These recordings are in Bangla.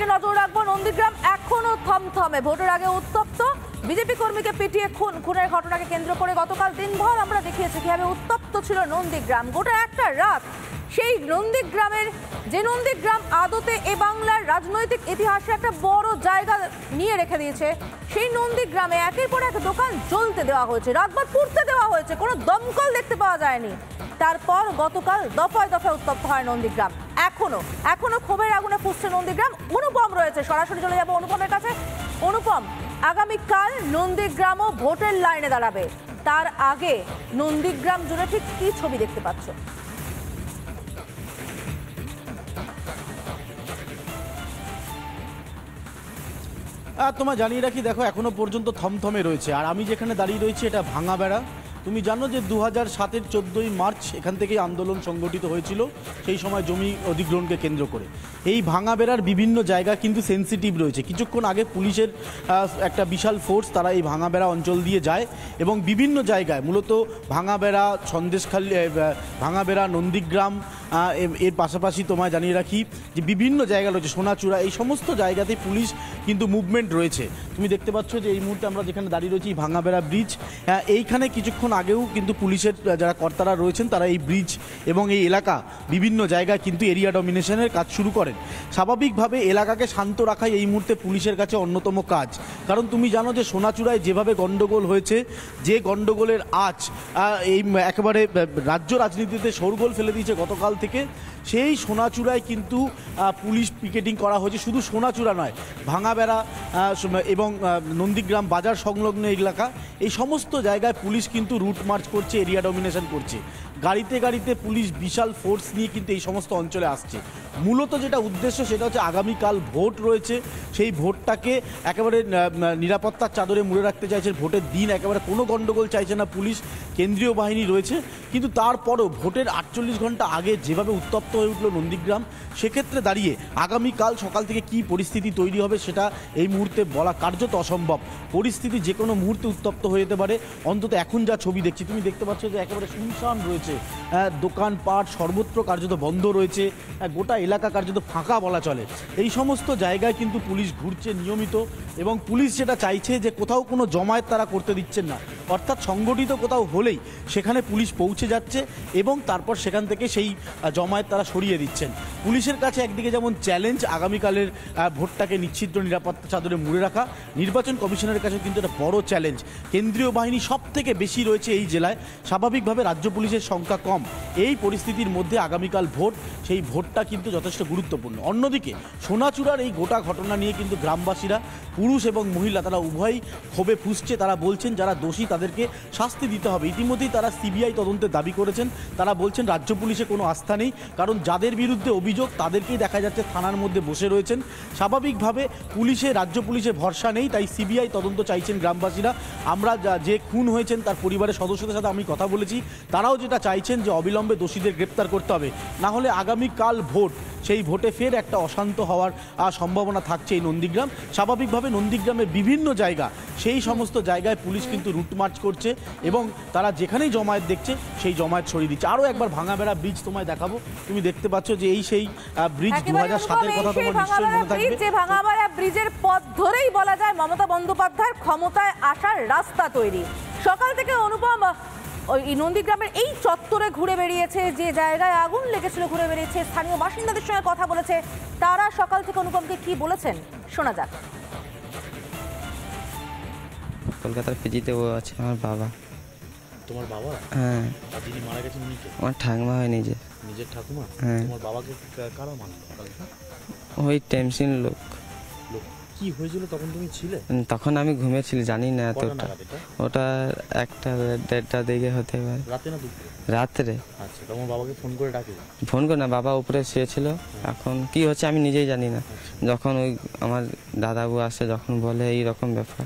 অন্যদিকে নজর রাখবো নন্দীগ্রাম এখনো থমথমে। ভোটের আগে উত্তপ্ত, বিজেপি কর্মীকে পিটিয়ে খুনের ঘটনাকে কেন্দ্র করে গতকাল দিনভর আমরা দেখিয়েছি কিভাবে উত্তপ্ত ছিল নন্দীগ্রাম। গোটা একটা রাত সেই নন্দীগ্রামের, যে নন্দীগ্রাম আদতে এ বাংলার রাজনৈতিক ইতিহাসে একটা বড় জায়গা নিয়ে রেখে দিয়েছে, সেই নন্দীগ্রামে একের পর এক দোকান জ্বলতে দেওয়া হয়েছে, রাতভর পুড়তে দেওয়া হয়েছে, কোনো দমকল দেখতে পাওয়া যায়নি। তারপর গতকাল দফায় দফায় উত্তপ্ত হয় নন্দীগ্রাম। এখনো ক্ষোভের আগুনে ফুসছে নন্দীগ্রাম। অনুপম রয়েছে, সরাসরি চলে যাবো অনুপমের কাছে। অনুপম, আগামীকাল নন্দীগ্রামও ভোটের লাইনে দাঁড়াবে, তার আগে নন্দীগ্রাম জুড়ে ঠিক কি ছবি দেখতে পাচ্ছ? তোমায় জানিয়ে রাখি, দেখো এখনো পর্যন্ত থমথমে রয়েছে। আর আমি যেখানে দাঁড়িয়ে রয়েছি এটা ভাঙাবেড়া। তুমি জানো যে 2007-এর 14ই মার্চ এখান থেকেই আন্দোলন সংগঠিত হয়েছিল, সেই সময় জমি অধিগ্রহণকে কেন্দ্র করে। এই ভাঙাবেড়ার বিভিন্ন জায়গা কিন্তু সেন্সিটিভ রয়েছে। কিছুক্ষণ আগে পুলিশের একটা বিশাল ফোর্স তারা এই ভাঙাবেড়া অঞ্চল দিয়ে যায় এবং বিভিন্ন জায়গায়, মূলত ভাঙাবেড়া, সন্দেশখালী, ভাঙাবেড়া, নন্দীগ্রাম, এর পাশাপাশি তোমায় জানিয়ে রাখি যে বিভিন্ন জায়গা রয়েছে, সোনাচূড়া, এই সমস্ত জায়গাতে পুলিশ কিন্তু মুভমেন্ট রয়েছে। তুমি দেখতে পাচ্ছ যে এই মুহূর্তে আমরা যেখানে দাঁড়িয়ে রয়েছি ভাঙাবেড়া ব্রিজ, এইখানে কিছুক্ষণ আগেও কিন্তু পুলিশের যারা কর্তারা রয়েছেন তারা এই ব্রিজ এবং এই এলাকা বিভিন্ন জায়গায় কিন্তু এরিয়া ডমিনেশনের কাজ শুরু করেন। স্বাভাবিকভাবে এলাকাকে শান্ত রাখাই এই মুহূর্তে পুলিশের কাছে অন্যতম কাজ। কারণ তুমি জানো যে সোনাচূড়ায় যেভাবে গণ্ডগোল হয়েছে, যে গণ্ডগোলের আঁচ এই একেবারে রাজ্য রাজনীতিতে শোরগোল ফেলে দিয়েছে গতকাল থেকে, সেই সোনাচূড়ায় কিন্তু পুলিশ পিকেটিং করা হয়েছে। শুধু সোনাচূড়া নয়, ভাঙাবেড়া এবং নন্দীগ্রাম বাজার সংলগ্ন এলাকা, এই সমস্ত জায়গায় পুলিশ কিন্তু রুট মার্চ করছে, এরিয়া ডমিনেশন করছে। গাড়িতে গাড়িতে পুলিশ বিশাল ফোর্স নিয়ে কিন্তু এই সমস্ত অঞ্চলে আসছে। মূলত যেটা উদ্দেশ্য সেটা হচ্ছে আগামীকাল ভোট রয়েছে, সেই ভোটটাকে একেবারে নিরাপত্তার চাদরে মুড়ে রাখতে চাইছে। ভোটের দিন একেবারে কোনো গণ্ডগোল চাইছে না পুলিশ, কেন্দ্রীয় বাহিনী রয়েছে। কিন্তু তারপরও ভোটের 48 ঘন্টা আগে যেভাবে উত্তপ্ত হয়ে উঠল নন্দীগ্রাম, সেক্ষেত্রে দাঁড়িয়ে আগামীকাল সকাল থেকে কী পরিস্থিতি তৈরি হবে সেটা এই মুহূর্তে বলা কার্যত অসম্ভব। পরিস্থিতি যে কোনো মুহূর্তে উত্তপ্ত হয়ে যেতে পারে। অন্তত এখন যা ছবি দেখছি, তুমি দেখতে পাচ্ছ যে একেবারে শুনশান রয়েছে, দোকানপাট সর্বত্র কার্যত বন্ধ রয়েছে, গোটা এলাকা কার্যত ফাঁকা বলা চলে। এই সমস্ত জায়গায় কিন্তু পুলিশ ঘুরছে নিয়মিত, এবং পুলিশ যেটা চাইছে যে কোথাও কোনো জমায়েত তারা করতে দিচ্ছেন না, অর্থাৎ সংগঠিত কোথাও হলেই সেখানে পুলিশ পৌঁছে যাচ্ছে এবং তারপর সেখান থেকে সেই জমায়েত তারা সরিয়ে দিচ্ছেন। পুলিশের কাছে একদিকে যেমন চ্যালেঞ্জ আগামীকালের ভোটটাকে নিশ্চিদ্র নিরাপত্তা চাদরে মুড়ে রাখা, নির্বাচন কমিশনের কাছে কিন্তু একটা বড় চ্যালেঞ্জ। কেন্দ্রীয় বাহিনী সব থেকে বেশি রয়েছে এই জেলায়, স্বাভাবিকভাবে রাজ্য পুলিশের সংখ্যা কম। এই পরিস্থিতির মধ্যে আগামীকাল ভোট, সেই ভোটটা কিন্তু যথেষ্ট গুরুত্বপূর্ণ। অন্যদিকে সোনাচূড়ার এই গোটা ঘটনা নিয়ে কিন্তু গ্রামবাসীরা, পুরুষ এবং মহিলা, তারা উভয়ই ক্ষোভে ফুঁসছে। তারা বলছেন যারা দোষী তাদেরকে শাস্তি দিতে হবে। ইতিমধ্যেই তারা সিবিআই তদন্তের দাবি করেছেন। তারা বলছেন রাজ্য পুলিশে কোনো আস্থা নেই, কারণ যাদের বিরুদ্ধে অভিযোগ তাদেরকেই দেখা যাচ্ছে থানার মধ্যে বসে রয়েছেন। স্বাভাবিকভাবে রাজ্য পুলিশে ভরসা নেই, তাই সিবিআই তদন্ত চাইছেন গ্রামবাসীরা। আমরা যে খুন হয়েছেন তার পরিবারের সদস্যদের সাথে আমি কথা বলেছি, তারাও যেটা চাইছেন যে অবিলম্বে দোষীদের গ্রেপ্তার করতে হবে, না হলে আগামীকাল ভোট, সেই ভোটে ফের একটা অশান্ত হওয়ার সম্ভাবনা থাকছে এই নন্দীগ্রাম। স্বাভাবিকভাবে নন্দীগ্রামের বিভিন্ন জায়গা, সেই সমস্ত জায়গায় পুলিশ কিন্তু রুট মার্চ করছে এবং তারা যেখানেই জমায়েত দেখছে সেই জমায়েত সরিয়ে দিচ্ছে। আরও একবার ভাঙাবেড়া ব্রিজ তোমায় দেখাবো। তুমি দেখতে পাচ্ছ যে এই সেই ব্রিজ 2007-এর কথা তোমার নিশ্চয়ই মনে থাকবে। যে ভাঙাবেড়া ব্রিজের পথ ধরেই বলা যায় মমতা বন্দ্যোপাধ্যায়ের ক্ষমতায় আসার রাস্তা তৈরি। সকাল থেকে অনুপম ওই নন্দীগ্রামের এই চত্বরে ঘুরে বেরিয়েছে, যে জায়গায় আগুন লেগেছিল ঘুরে বেরিয়েছে, স্থানীয় বাসিন্দাদের সঙ্গে কথা বলেছে। তারা সকাল থেকে অনুপমকে কি বলেছেন শোনা যাক। কলকাতার পিজিতে ও আছে আমার বাবা। তোমার বাবা? হ্যাঁ। আর যিনি মারা গেছেন উনি কে? আমার ঠাকুমা হয় নিজের ঠাকুমা? হ্যাঁ। তোমার বাবাকে কারা মারলো? ওই টেমসিন লোক। কি হয়েছিল তখন তুমি ছিলে? তখন আমি ঘুমিয়েছিলি, জানি না এতটা। ওটা 1টা 1:30 দিকে হতে পারে। রাতে না দুপুরে? রাত্রে। আচ্ছা, তোমার বাবাকে ফোন করে ডাকে? ফোন করে না, বাবা উপরে শুয়েছিল। এখন কি হচ্ছে আমি নিজেই জানি না। যখন ওই আমার দাদাবু আসে, যখন বলে এই রকম ব্যাপার,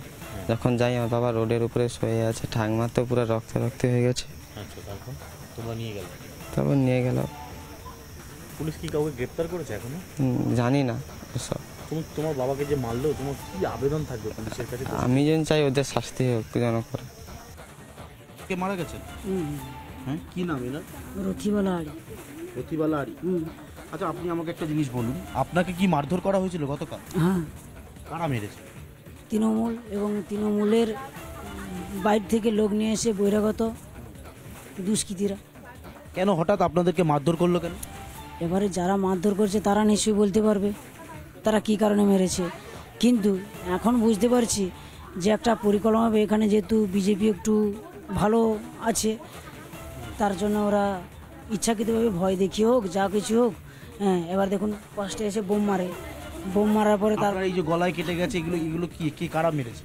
যখন যাই আমার বাবা রোডের উপরে শুয়ে আছে, ঠাকমা তো পুরো রক্তে হয়ে গেছে। আচ্ছা, তারপর তোমরা নিয়ে গেল? তারপর নিয়ে গেল। পুলিশ কি কাউকে গ্রেপ্তার করেছে এখনো? জানি না এসব। তোমার বাবাকে যে মারলো, তোমার কি আবেদন থাকবে পুলিশের কাছে? আমি যেন চাই ওদের শাস্তি হোক যেন করে। কে মারা গেছেন? হ্যাঁ, কি নাম এনার? রথিবালা আড়ি। রথিবালা আড়ি। আচ্ছা, আপনি আমাকে একটা জিনিস বলুন, আপনাকে কি মারধর করা হয়েছিল গতকাল? হ্যাঁ, কারা মেরেছে? তৃণমূল এবং তৃণমূলের বাইরে থেকে লোক নিয়ে এসে বহিরাগত দুষ্কৃতীরা। কেন হঠাৎ আপনাদেরকে মারধর করলো কেন? এবারে যারা মারধর করছে তারা নিশ্চয়ই বলতে পারবে তারা কি কারণে মেরেছে, কিন্তু এখন বুঝতে পারছি যে একটা পরিকল্পনাভাবে এখানে যেহেতু বিজেপি একটু ভালো আছে, তার জন্য ওরা ইচ্ছাকৃতভাবে ভয় দেখিয়ে হোক যা কিছু হোক। হ্যাঁ, এবার দেখুন ফার্স্টে এসে বোম মারার পরে তার আপনার এই যে গলায় কেটে গেছে, এগুলো এগুলো কি কারা মেরেছে?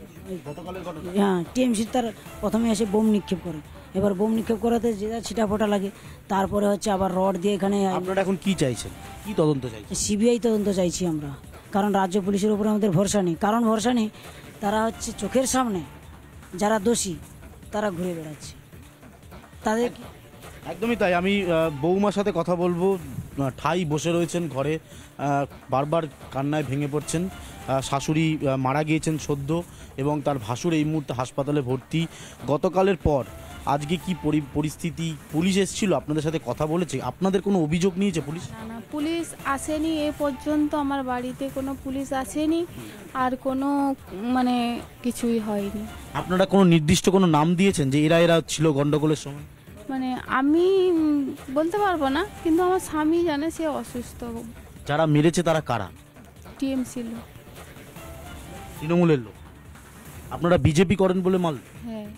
গতকালের ঘটনা? হ্যাঁ, টিএমসি তার প্রথমে এসে বোম নিক্ষেপ করে, এবার বোম নিক্ষেপ করাতে যে যা ছিটাফোটা লাগে, তারপরে হচ্ছে আবার রড দিয়ে এখানে আপনারা এখন কি চাইছেন, কি তদন্ত চাইছেন? সিবিআই তদন্ত চাইছি আমরা, কারণ রাজ্য পুলিশের উপরে আমাদের ভরসা নেই। কারণ ভরসা নেই, তারা হচ্ছে চোখের সামনে যারা দোষী তারা ঘুরে বেড়াচ্ছে তাদের। একদমই তাই। আমি বৌমার সাথে কথা বলবো। ঠাই বসে রয়েছেন ঘরে, বারবার কান্নায় ভেঙে পড়ছেন। শাশুড়ি মারা গিয়েছেন সদ্য এবং তার ভাসুর এই মুহূর্তে হাসপাতালে ভর্তি। গতকালের পর আজকে কি পরিস্থিতি? পুলিশ এসেছিল, আপনাদের সাথে কথা বলেছে? আপনাদের কোনো অভিযোগ নিয়েছে পুলিশ? না, পুলিশ আসেনি এ পর্যন্ত, আমার বাড়িতে কোনো পুলিশ আসেনি, আর কোনো মানে কিছুই হয়নি। আপনারা কোনো নির্দিষ্ট কোনো নাম দিয়েছেন যে এরা ছিল গন্ডগোলের সময়? মানে আমি বলতে পারবো না, কিন্তু আমার স্বামী জানে, সে অসুস্থ। যারা মেরেছে তারা কারা? টিএমসি লোক। তৃণমূলের লোক? আপনারা বিজেপি করেন বলে মাল? হ্যাঁ,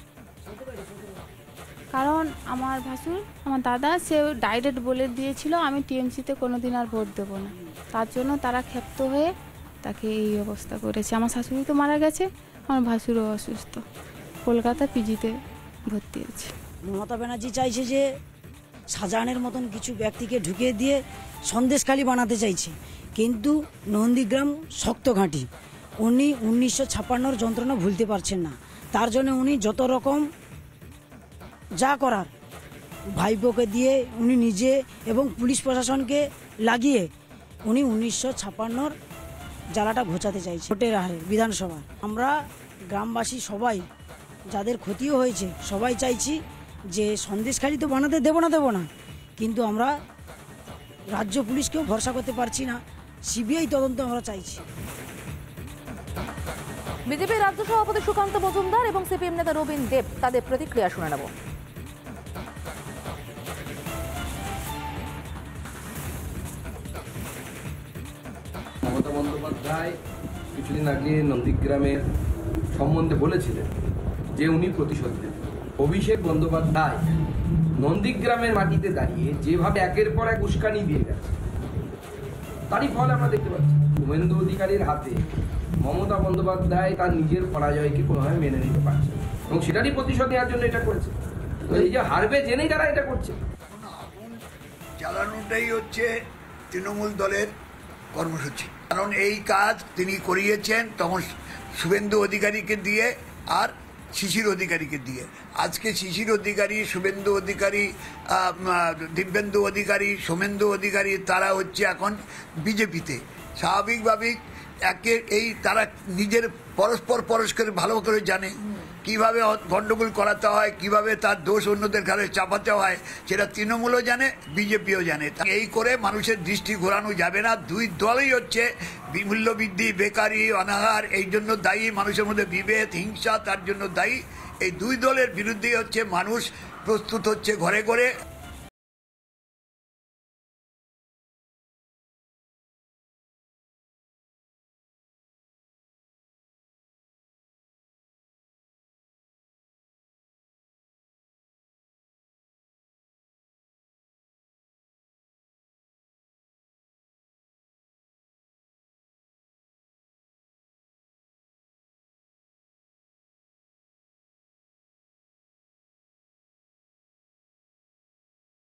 কারণ আমার ভাসুর, আমার দাদা, সে ডাইরেক্ট বলে দিয়েছিল আমি টিএমসিতে কোনোদিন আর ভোট দেবো না। তার জন্য তারা ক্ষিপ্ত হয়ে তাকে এই অবস্থা করেছে। আমার শাশুড়ি তো মারা গেছে, আমার ভাসুরও অসুস্থ, কলকাতা পিজিতে ভর্তি আছে। মমতা ব্যানার্জি চাইছে যে শাহজাহানের মতন কিছু ব্যক্তিকে ঢুকিয়ে দিয়ে সন্দেশখালী বানাতে চাইছে, কিন্তু নন্দীগ্রাম শক্ত ঘাঁটি। উনি 1956 যন্ত্রণা ভুলতে পারছেন না, তার জন্য উনি যত রকম যা করার ভাইপোকে দিয়ে উনি নিজে এবং পুলিশ প্রশাসনকে লাগিয়ে উনি 1956 জ্বালাটা ঘোচাতে চাইছে। ভোটের হারে বিধানসভা আমরা গ্রামবাসী সবাই, যাদের ক্ষতিও হয়েছে, সবাই চাইছি যে সন্দেশখালী তো বানাতে দেবো না, কিন্তু আমরা রাজ্য পুলিশকেও ভরসা করতে পারছি না। সিবিআই তদন্ত আমরা চাইছি। বিজেপি রাজ্য সভাপতি সুকান্ত মজুমদার এবং সিপিএম নেতা রবীন দেব, তাদের প্রতিক্রিয়া শুনে নেব। মমতা বন্দ্যোপাধ্যায় কিছুদিন আগে নন্দীগ্রামের সম্বন্ধে বলেছিলেন যে উনি প্রতিশোধ নেবেন। অভিষেক বন্দ্যোপাধ্যায় নন্দীগ্রামের মাটিতে দাঁড়িয়ে যেভাবে একের পর এক উস্কানি দিয়ে গেছে, তারই ফল আমরা দেখতে পাচ্ছি। শুভেন্দু অধিকারীর হাতে মমতা বন্দ্যোপাধ্যায় তার নিজের পরাজয়কে কোনোভাবে মেনে নিতে পারছে না, এবং সেটারই প্রতিশোধ নেওয়ার জন্য এটা করেছে। তো এই যে হারবে জেনেই তারা এটা করছে। আগুন জ্বালানোটাই হচ্ছে তৃণমূল দলের কর্মসূচি, কারণ এই কাজ তিনি করিয়েছেন তখন শুভেন্দু অধিকারীকে দিয়ে আর শিশির অধিকারীকে দিয়ে। আজকে শিশির অধিকারী, শুভেন্দু অধিকারী, দিব্যেন্দু অধিকারী, সোমেন্দু অধিকারী, তারা হচ্ছে এখন বিজেপিতে। স্বাভাবিকভাবেই তারা নিজের পরস্পর ভালো করে জানে কিভাবে গণ্ডগোল করাতে হয়, কিভাবে তার দোষ অন্যদের ঘাড়ে চাপাতে হয়, সেটা তৃণমূলও জানে, বিজেপিও জানে। এই করে মানুষের দৃষ্টি ঘোরানো যাবে না। দুই দলই হচ্ছে মূল্যবৃদ্ধি, বেকারি, অনাহার, এই জন্য দায়ী। মানুষের মধ্যে বিভেদ, হিংসা, তার জন্য দায়ী। এই দুই দলের বিরুদ্ধেই হচ্ছে মানুষ প্রস্তুত হচ্ছে ঘরে ঘরে।